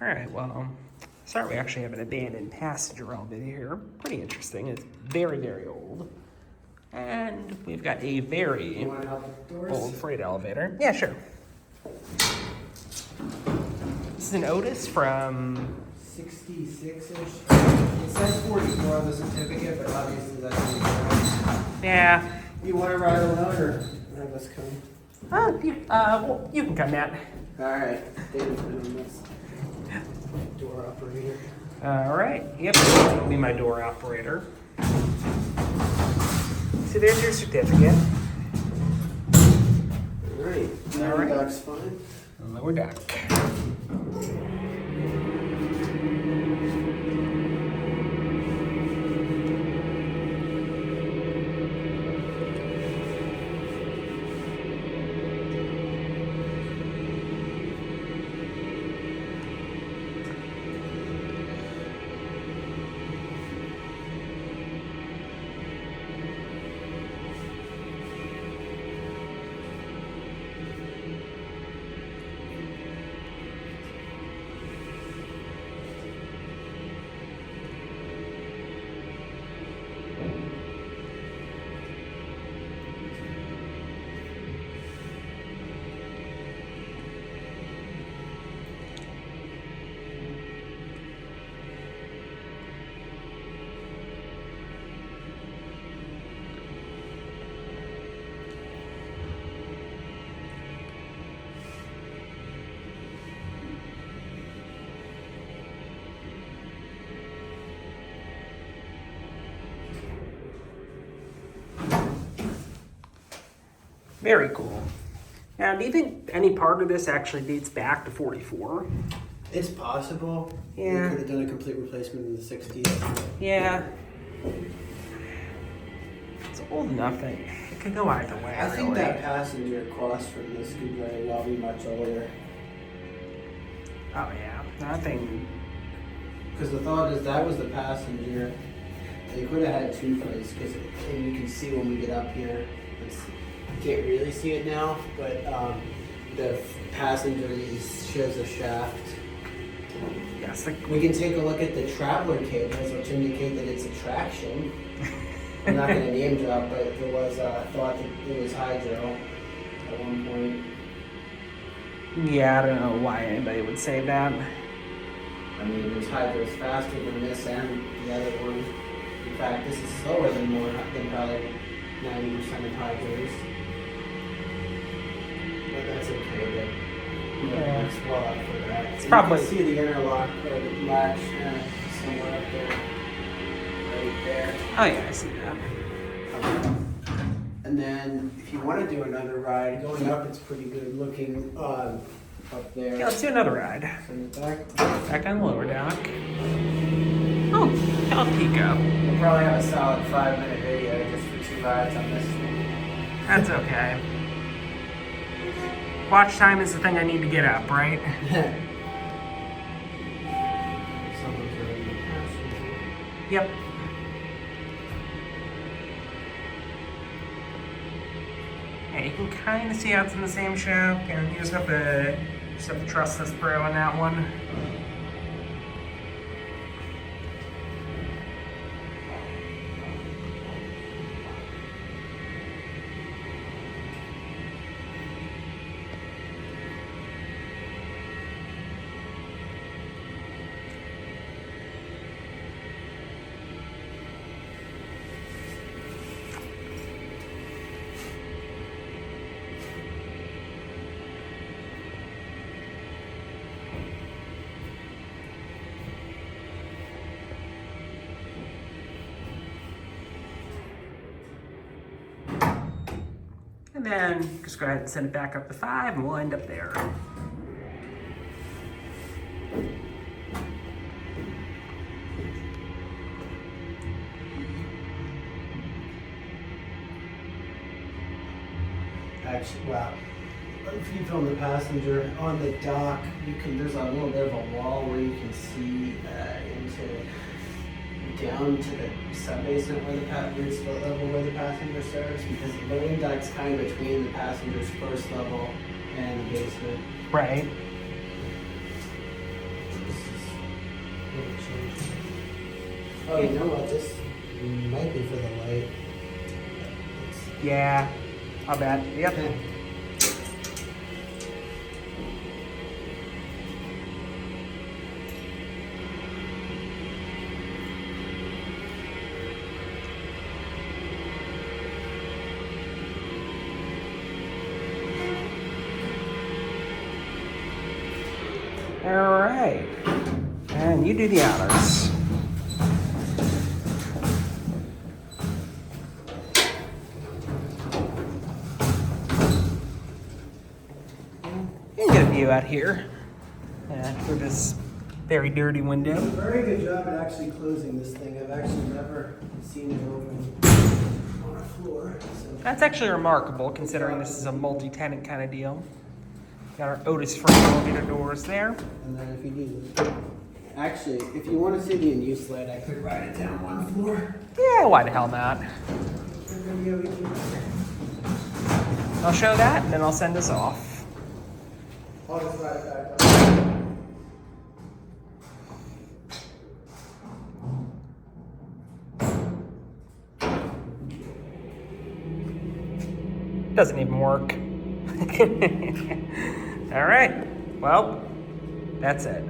All right, well, sorry we actually have an abandoned passenger elevator here. Pretty interesting. It's very, very old. And we've got a very old freight elevator. Yeah, sure. This is an Otis from 66-ish. It says 44 on the certificate, but obviously that's incorrect. Yeah. You want to ride alone or have us come? Well, you can come, Matt. All right. David, put on this door operator. All right. Yep, that'll be my door operator. So there's your certificate. All right. All right. Dock's fine. Lower deck. Very cool. Now, do you think any part of this actually dates back to 44? It's possible. Yeah. We could have done a complete replacement in the 60s. Yeah. It's old enough that it could go either way. I think really. that passenger across from this could very well be much older. Oh, yeah. Nothing. Because the thought is that was the passenger. They could have had two flights, and you can see when we get up here. You can't really see it now, but the passenger shows a shaft. Yes. We can take a look at the traveler cables, which indicate that it's a traction. I'm not going to name drop, but there was thought that it was hydro at one point. Yeah, I don't know why anybody would say that. I mean, this hydro is faster than this and the other one. In fact, this is slower than probably 90% of hydros. But that's okay. Yeah. It's well up for that. It's You probably- can see the interlock or the latch somewhere up there. Right there. Oh, yeah, I see that. And then, if you want to do another ride, going up, it's pretty good looking up there. Yeah, let's do another ride. Send it back. Back on the lower deck. Oh, El Pico. We'll probably have a solid 5-minute video just for 2 rides on this thing. That's okay. Watch time is the thing I need to get up, right? Someone's already in the passenger. Yep. Yeah, you can kind of see how it's in the same shaft, and you just have to trust this bro on that one. And then just go ahead and send it back up to 5 and we'll end up there. Actually, wow. If you film the passenger on the dock, there's a little bit of a wall where you can see down to the sub-basement where the foot level where the passenger serves, because the loading dock's kind of between the passenger's first level and the basement. Right. Oh, you know what? This might be for the light. Yeah, I'll bet. Yep. All right, and you do the honors. You can get a view out here through this very dirty window. Very good job at actually closing this thing. I've actually never seen it open on a floor. So. That's actually remarkable considering this is a multi-tenant kind of deal. Got our Otis front elevator doors there. And then if you do this, actually, if you want to see the in-use light, I could ride it down one floor. Yeah, why the hell not? I'll show that and then I'll send us off. I'll just ride it back up. Doesn't even work. All right, well, that's it.